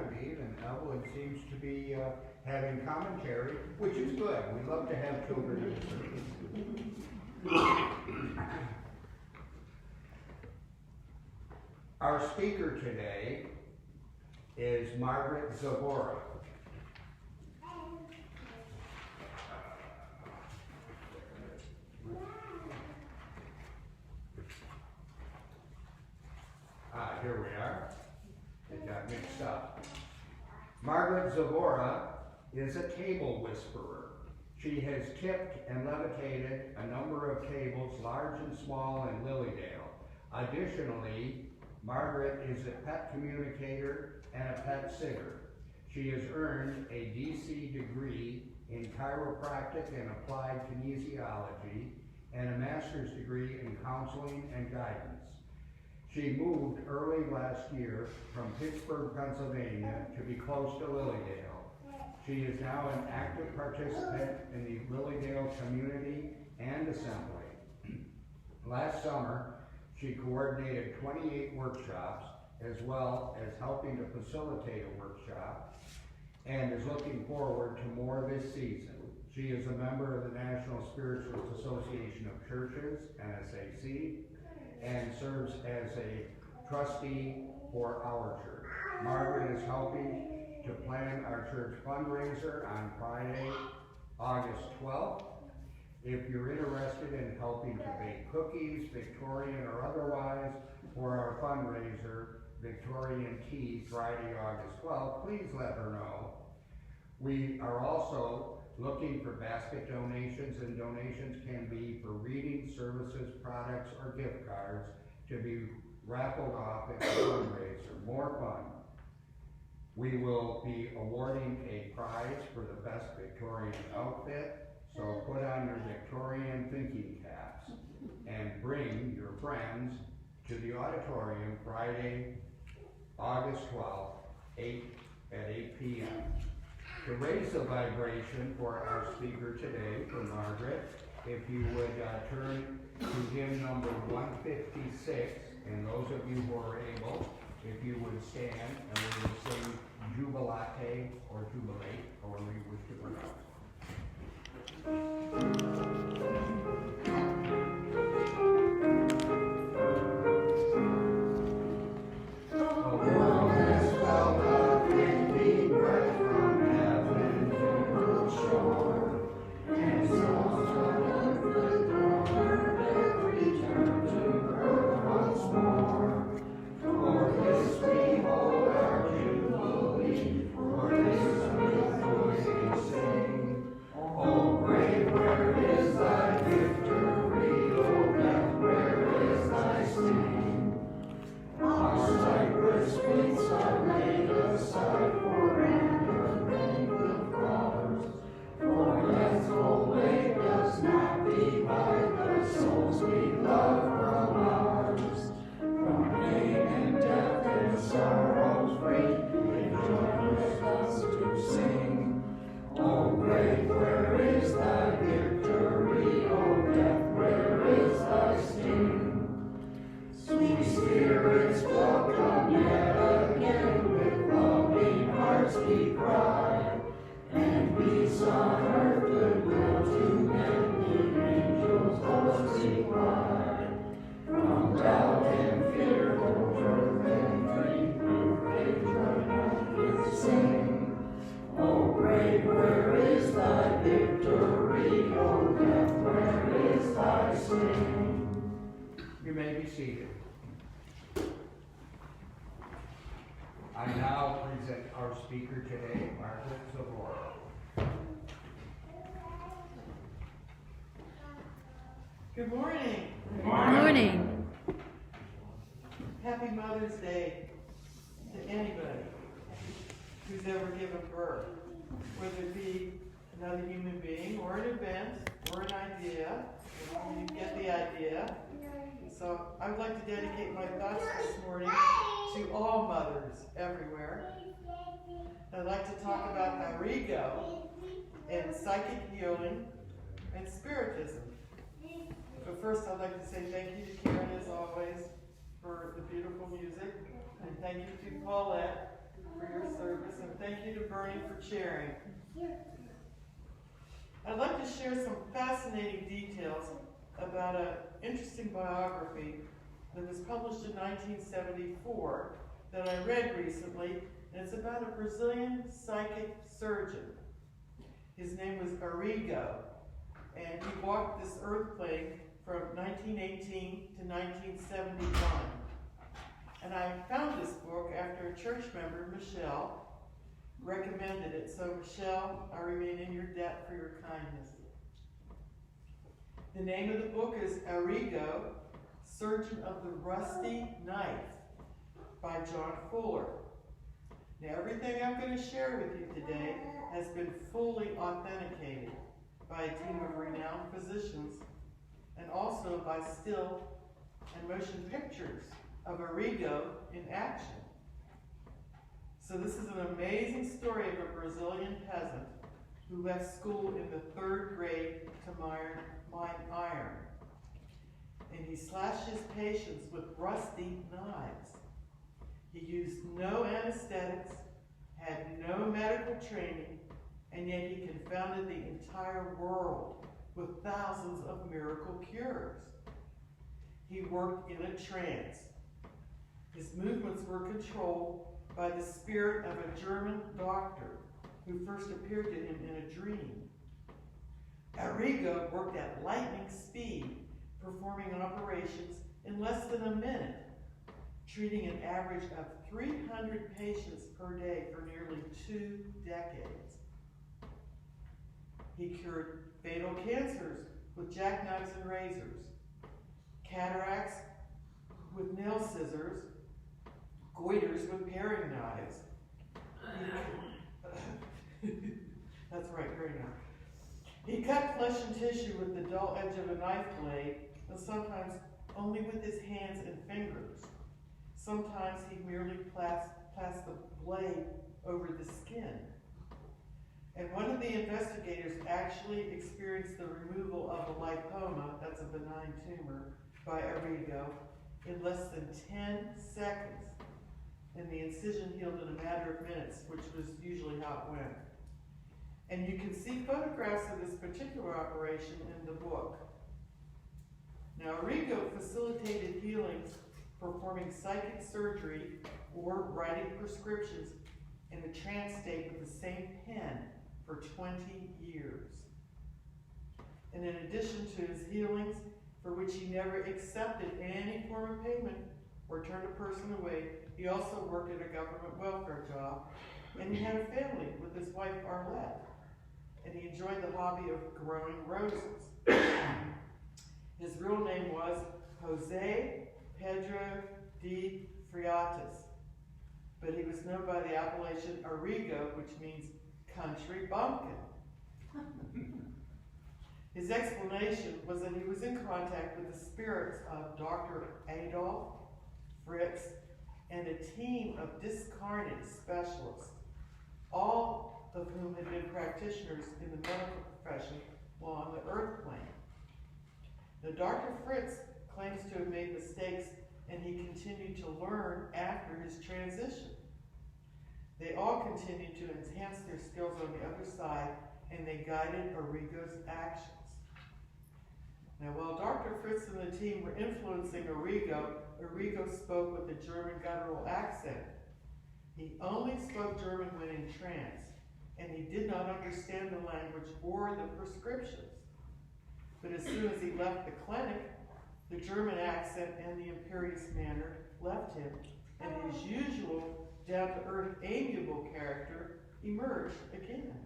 Genevieve, and Evelyn seems to be having commentary, which is good. We love to have children in the service. Our speaker today is Margaret Zavora. Here we are. It got mixed up. Margaret Zavora is a table whisperer. She has tipped and levitated a number of tables, large and small, in Lilydale. Additionally, Margaret is a pet communicator and a pet sitter. She has earned a DC degree in chiropractic and applied kinesiology and a master's degree in counseling and guidance. She moved early last year from Pittsburgh, Pennsylvania to be close to Lilydale. She is now an active participant in the Lilydale community and assembly. Last summer, she coordinated 28 workshops as well as helping to facilitate a workshop and is looking forward to more this season. She is a member of the National Spiritualist Association of Churches, NSAC, and serves as a trustee for our church. Margaret is helping to plan our church fundraiser on Friday, August 12th. If you're interested in helping to bake cookies, Victorian or otherwise, for our fundraiser, Victorian Tea, Friday, August 12th, please let her know. We are also looking for basket donations, and donations can be for reading, services, products, or gift cards to be raffled off at the fundraiser. More fun. We will be awarding a prize for the best Victorian outfit, so put on your Victorian thinking caps and bring your friends to the auditorium Friday, August 12th, at 8 p.m. To raise the vibration for our speaker today, for Margaret, if you would turn to hymn number 156, and those of you who are able, if you would stand, and we would sing Jubilate or Jubilate, however you wish to pronounce it. You may be seated. I now present our speaker today, Margaret Zavora. Good morning. Good morning. Happy Mother's Day to anybody who's ever given birth, whether it be another human being or an event or an idea. You get the idea. So I would like to dedicate my thoughts this morning to all mothers everywhere. I'd like to talk about ARIGO and psychic healing and spiritism. But first I'd like to say thank you to Karen as always for the beautiful music, and thank you to Paulette for your service, and thank you to Bernie for chairing. I'd like to share some fascinating details about an interesting biography that was published in 1974 that I read recently, and it's about a Brazilian psychic surgeon. His name was ARIGO, and he walked this earth plane from 1918 to 1971. And I found this book after a church member, Michelle, recommended it. So Michelle, I remain in your debt for your kindness. The name of the book is ARIGO, Surgeon of the Rusty Knife by John Fuller. Now everything I'm going to share with you today has been fully authenticated by a team of renowned physicians and also by still and motion pictures of ARIGO in action. So this is an amazing story of a Brazilian peasant who left school in the 3rd grade to mine iron. And he slashed his patients with rusty knives. He used no anesthetics, had no medical training, and yet he confounded the entire world with thousands of miracle cures. He worked in a trance. His movements were controlled by the spirit of a German doctor who first appeared to him in a dream. ARIGO worked at lightning speed, performing operations in less than a minute, treating an average of 300 patients per day for nearly 2 decades. He cured fatal cancers with jackknives and razors, cataracts with nail scissors, goiters with paring knives. That's right, very nice. He cut flesh and tissue with the dull edge of a knife blade, and sometimes only with his hands and fingers. Sometimes he merely placed the blade over the skin. And one of the investigators actually experienced the removal of a lipoma, that's a benign tumor, by ARIGO in less than 10 seconds. And the incision healed in a matter of minutes, which was usually how it went. And you can see photographs of this particular operation in the book. Now, ARIGO facilitated healings, performing psychic surgery or writing prescriptions in a trance state with the same pen for 20 years. And in addition to his healings, for which he never accepted any form of payment or turned a person away, he also worked at a government welfare job, and he had a family with his wife Arlette, and he enjoyed the hobby of growing roses. His real name was Jose Pedro de Freitas, but he was known by the appellation ARIGO, which means country bumpkin. His explanation was that he was in contact with the spirits of Dr. Adolf, Fritz, and a team of discarnate specialists, all of whom had been practitioners in the medical profession while on the earth plane. Now, Dr. Fritz claims to have made mistakes, and he continued to learn after his transition. They all continued to enhance their skills on the other side, and they guided ARIGO's actions. Now, while Dr. Fritz and the team were influencing ARIGO spoke with a German guttural accent. He only spoke German when in trance, and he did not understand the language or the prescriptions. But as soon as he left the clinic, the German accent and the imperious manner left him, and his usual down-to-earth, amiable character emerged again.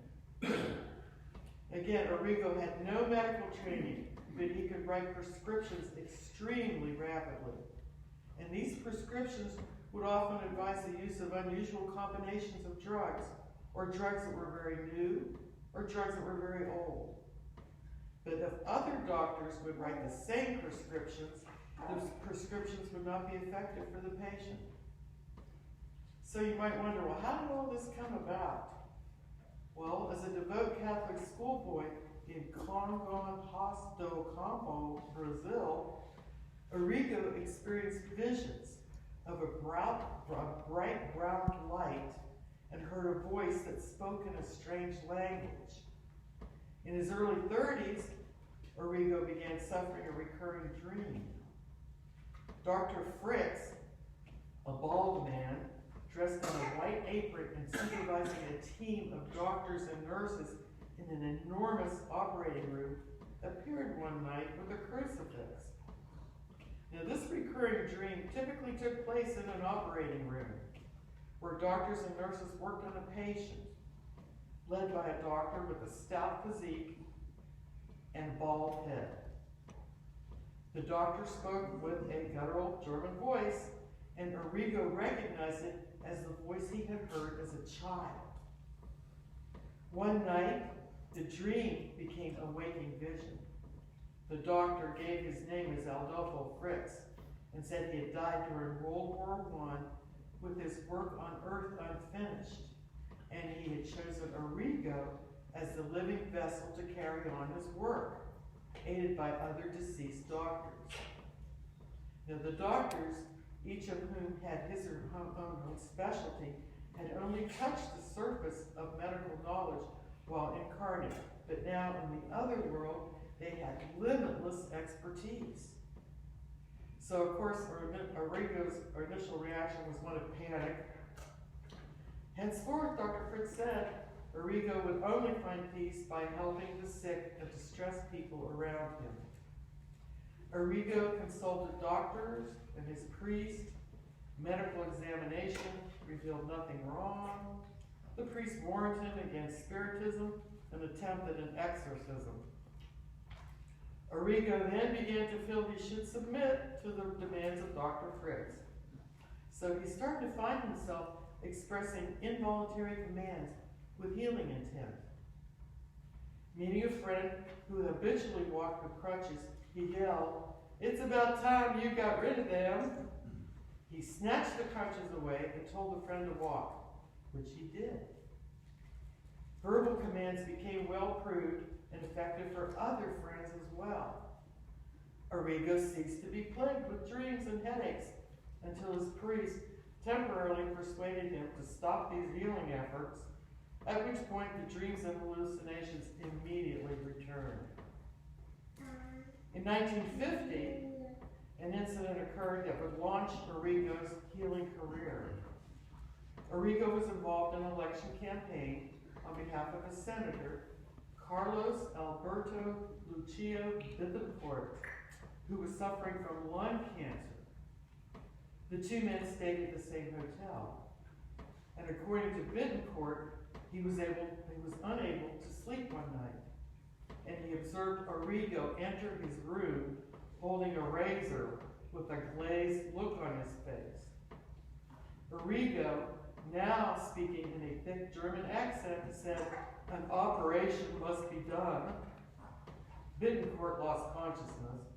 Again, ARIGO had no medical training, but he could write prescriptions extremely rapidly. And these prescriptions would often advise the use of unusual combinations of drugs, or drugs that were very new, or drugs that were very old. But if other doctors would write the same prescriptions, those prescriptions would not be effective for the patient. So you might wonder, well, how did all this come about? Well, as a devout Catholic schoolboy in Congonhas do Campo, Brazil, ARIGO experienced visions of a bright brown light and heard a voice that spoke in a strange language. In his early 30s, ARIGO began suffering a recurring dream. Dr. Fritz, a bald man, dressed in a white apron and supervising a team of doctors and nurses in an enormous operating room, appeared one night with a crucifix. Now, this recurring dream typically took place in an operating room, where doctors and nurses worked on a patient, led by a doctor with a stout physique and bald head. The doctor spoke with a guttural German voice, and ARIGO recognized it as the voice he had heard as a child. One night, the dream became a waking vision. The doctor gave his name as Adolfo Fritz and said he had died during World War I with his work on Earth unfinished, and he had chosen ARIGO as the living vessel to carry on his work, aided by other deceased doctors. Now, the doctors, each of whom had his or her own specialty, had only touched the surface of medical knowledge while incarnate, but now in the other world, they had limitless expertise. So, of course, ARIGO's initial reaction was one of panic. Henceforth, Dr. Fritz said, ARIGO would only find peace by helping the sick and distressed people around him. ARIGO consulted doctors and his priest. Medical examination revealed nothing wrong. The priest warned him against spiritism and attempted an exorcism. ARIGO then began to feel he should submit to the demands of Dr. Fritz. So he started to find himself expressing involuntary commands with healing intent. Meeting a friend who habitually walked with crutches, he yelled, "It's about time you got rid of them." He snatched the crutches away and told the friend to walk, which he did. Verbal commands became well proved and effective for other friends as well. ARIGO ceased to be plagued with dreams and headaches until his priest temporarily persuaded him to stop these healing efforts, at which point the dreams and hallucinations immediately returned. In 1950, an incident occurred that would launch ARIGO's healing career. ARIGO was involved in an election campaign on behalf of a senator, Carlos Alberto Lucio Bittencourt, who was suffering from lung cancer. The two men stayed at the same hotel, and according to Bittencourt, he was unable to sleep one night, and he observed ARIGO enter his room holding a razor with a glazed look on his face. ARIGO, now speaking in a thick German accent, said, "An operation must be done." Bittencourt lost consciousness.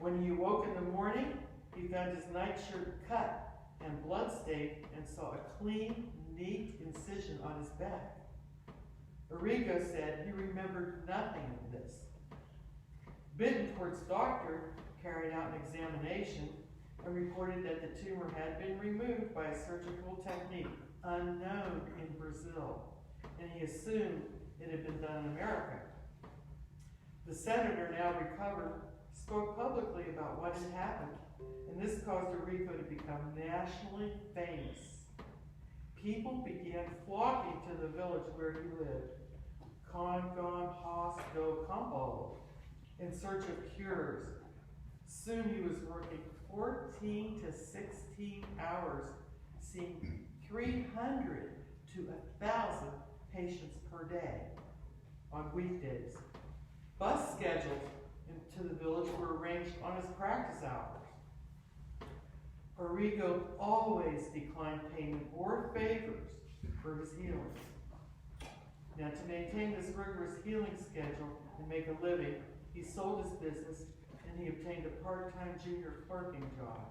When he awoke in the morning, he found his nightshirt cut and bloodstained and saw a clean, neat incision on his back. ARIGO said he remembered nothing of this. Bittencourt's doctor carried out an examination and reported that the tumor had been removed by a surgical technique unknown in Brazil, and he assumed it had been done in America. The senator, now recovered, spoke publicly about what had happened, and this caused ARIGO to become nationally famous. People began flocking to the village where he lived, do Campo, in search of cures. Soon he was working 14 to 16 hours, seeing 300 to 1,000 patients per day on weekdays. Bus schedules into the village were arranged on his practice hours. ARIGO always declined payment or favors for his healings. Now, to maintain this rigorous healing schedule and make a living, he sold his business and he obtained a part-time junior clerking job.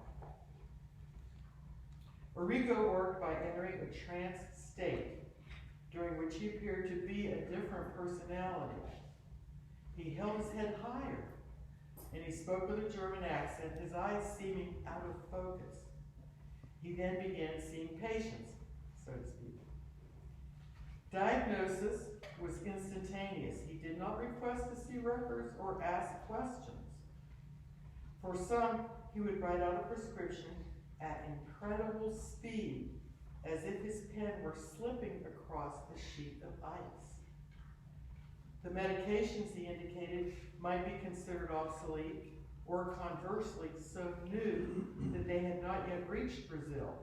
ARIGO worked by entering a tranced state, during which he appeared to be a different personality. He held his head higher, and he spoke with a German accent, his eyes seeming out of focus. He then began seeing patients, so to speak. Diagnosis was instantaneous. He did not request to see records or ask questions. For some, he would write out a prescription at incredible speed, as if his pen were slipping across a sheet of ice. The medications, he indicated, might be considered obsolete, or conversely so new that they had not yet reached Brazil,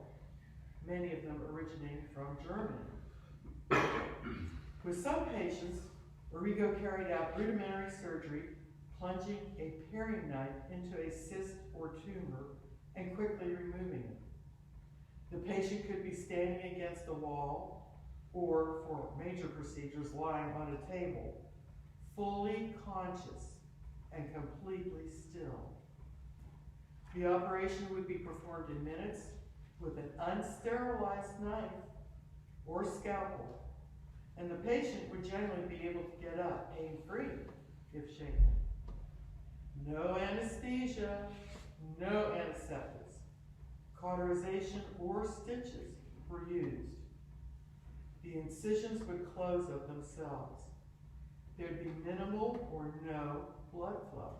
many of them originating from Germany. With some patients, ARIGO carried out rudimentary surgery, plunging a paring knife into a cyst or tumor and quickly removing it. The patient could be standing against a wall, or for major procedures, lying on a table, fully conscious and completely still. The operation would be performed in minutes with an unsterilized knife or scalpel, and the patient would generally be able to get up pain-free if shaken. No anesthesia, no antiseptics, cauterization or stitches were used. The incisions would close of themselves. There'd be minimal or no blood flow.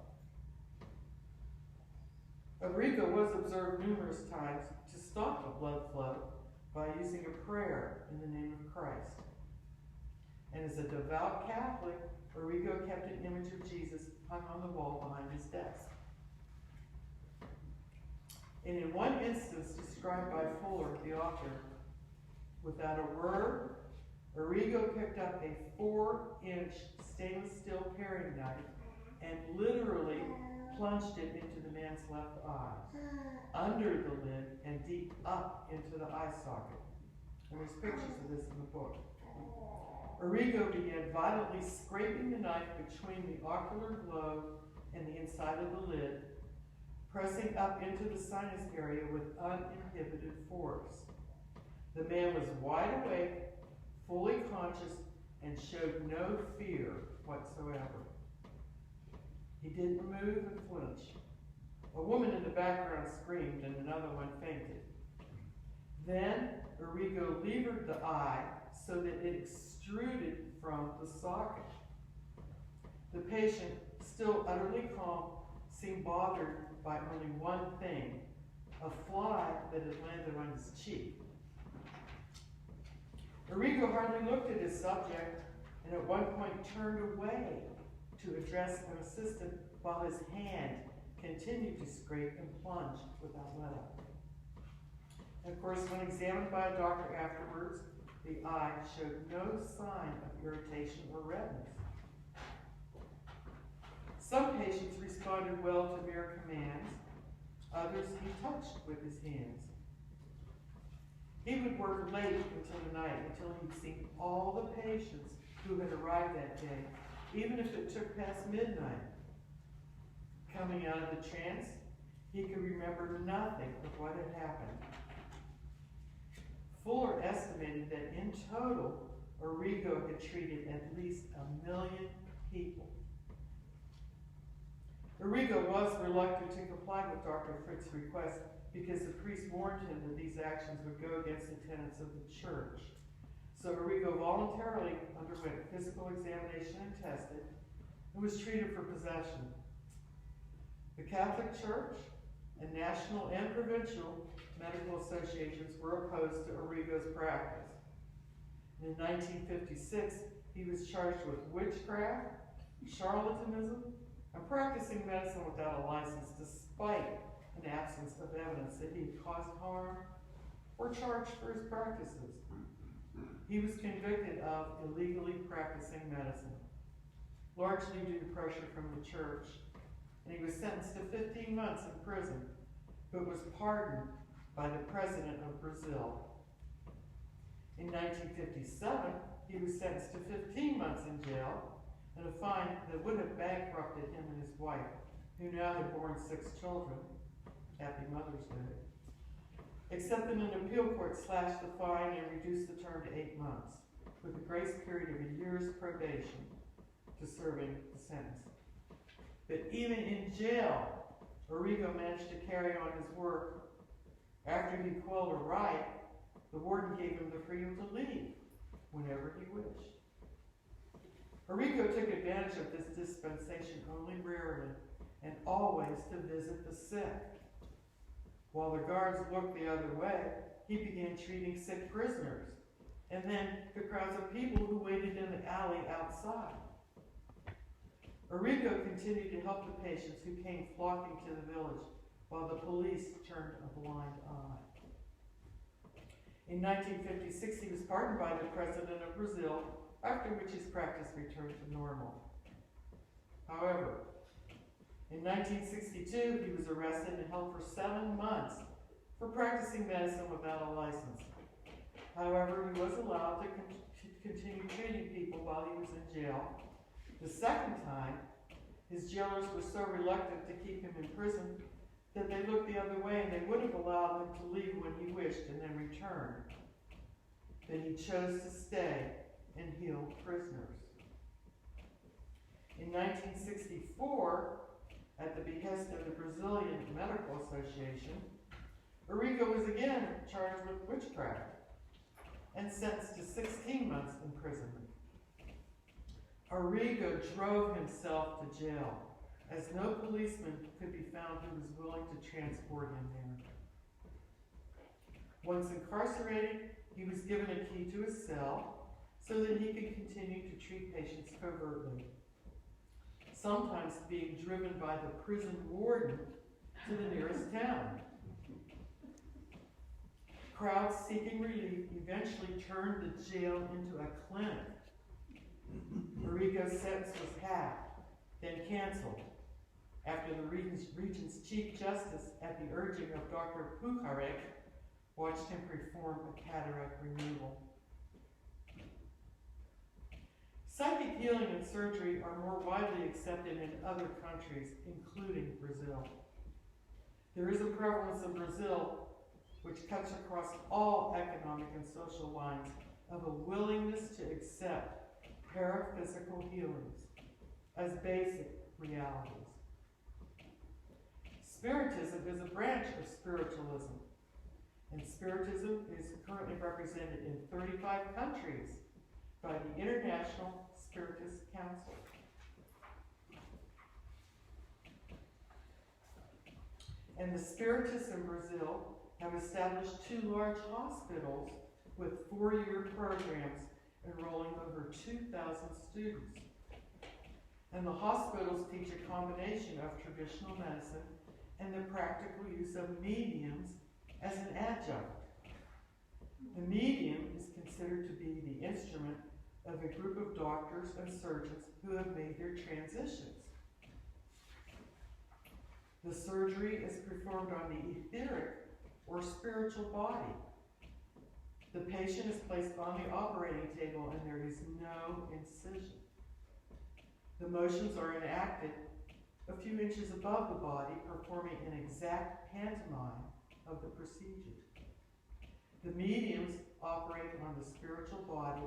ARIGO was observed numerous times to stop the blood flow by using a prayer in the name of Christ. And as a devout Catholic, ARIGO kept an image of Jesus hung on the wall behind his desk. And in one instance described by Fuller, the author, without a word, ARIGO picked up a 4-inch stainless steel paring knife and literally plunged it into the man's left eye, under the lid and deep up into the eye socket. And there's pictures of this in the book. ARIGO began violently scraping the knife between the ocular globe and the inside of the lid, pressing up into the sinus area with uninhibited force. The man was wide awake, fully conscious, and showed no fear whatsoever. He didn't move and flinch. A woman in the background screamed and another one fainted. Then ARIGO levered the eye so that it extruded from the socket. The patient, still utterly calm, seemed bothered by only one thing, a fly that had landed on his cheek. ARIGO hardly looked at his subject, and at one point turned away to address an assistant while his hand continued to scrape and plunge without let up. And of course, when examined by a doctor afterwards, the eye showed no sign of irritation or redness. Some patients responded well to mere commands. Others he touched with his hands. He would work late until the night, until he'd seen all the patients who had arrived that day, even if it took past midnight. Coming out of the trance, he could remember nothing of what had happened. Fuller estimated that in total, ARIGO had treated at least 1 million people. ARIGO was reluctant to comply with Dr. Fritz's request because the priest warned him that these actions would go against the tenets of the church. So ARIGO voluntarily underwent physical examination and tested, and was treated for possession. The Catholic Church and national and provincial medical associations were opposed to ARIGO's practice. And in 1956, he was charged with witchcraft, charlatanism, and practicing medicine without a license, despite an absence of evidence that he had caused harm or charged for his practices. He was convicted of illegally practicing medicine, largely due to pressure from the church, and he was sentenced to 15 months in prison, but was pardoned by the president of Brazil. In 1957, he was sentenced to 15 months in jail and a fine that would have bankrupted him and his wife, who now had borne 6 children. Happy Mother's Day. Except that an appeal court slashed the fine and reduced the term to 8 months, with a grace period of a year's probation to serving the sentence. But even in jail, ARIGO managed to carry on his work After he quelled a riot, the warden gave him the freedom to leave whenever he wished. ARIGO took advantage of this dispensation only rarely and always to visit the sick. While the guards looked the other way, he began treating sick prisoners, and then the crowds of people who waited in the alley outside. ARIGO continued to help the patients who came flocking to the village, while the police turned a blind eye. In 1956, he was pardoned by the president of Brazil, after which his practice returned to normal. However, in 1962, he was arrested and held for 7 months for practicing medicine without a license. However, he was allowed to continue treating people while he was in jail. The second time, his jailers were so reluctant to keep him in prison that they looked the other way and they would have allowed him to leave when he wished and then return. Then he chose to stay and heal prisoners. In 1964, at the behest of the Brazilian Medical Association, ARIGO was again charged with witchcraft and sentenced to 16 months imprisonment. ARIGO drove himself to jail, as no policeman could be found who was willing to transport him there. Once incarcerated, he was given a key to his cell so that he could continue to treat patients covertly, sometimes being driven by the prison warden to the nearest town. Crowds seeking relief eventually turned the jail into a clinic. ARIGO's sentence was halved, then canceled, after the region's Chief Justice, at the urging of Dr. Pujarek, watched him perform a cataract removal. Psychic healing and surgery are more widely accepted in other countries, including Brazil. There is a prevalence in Brazil which cuts across all economic and social lines of a willingness to accept paraphysical healings as basic realities. Spiritism is a branch of spiritualism, and Spiritism is currently represented in 35 countries by the International Spiritist Council. And the Spiritists in Brazil have established 2 large hospitals with 4-year programs enrolling over 2,000 students. And the hospitals teach a combination of traditional medicine and the practical use of mediums as an adjunct. The medium is considered to be the instrument of a group of doctors and surgeons who have made their transitions. The surgery is performed on the etheric or spiritual body. The patient is placed on the operating table and there is no incision. The motions are enacted a few inches above the body, performing an exact pantomime of the procedure. The mediums operate on the spiritual body,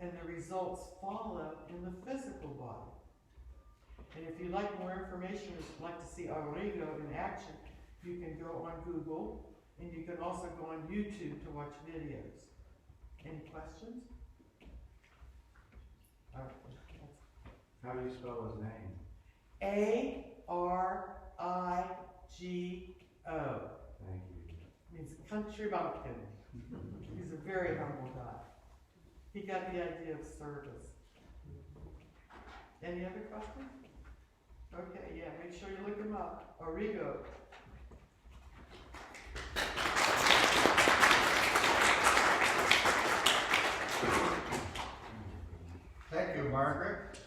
and the results follow in the physical body. And if you'd like more information or would like to see ARIGO in action, you can go on Google, and you can also go on YouTube to watch videos. Any questions? How do you spell his name? ARIGO. Thank you. Means country bumpkin. He's a very humble guy. He got the idea of service. Any other questions? Okay, yeah, make sure you look him up. ARIGO. Thank you, Margaret.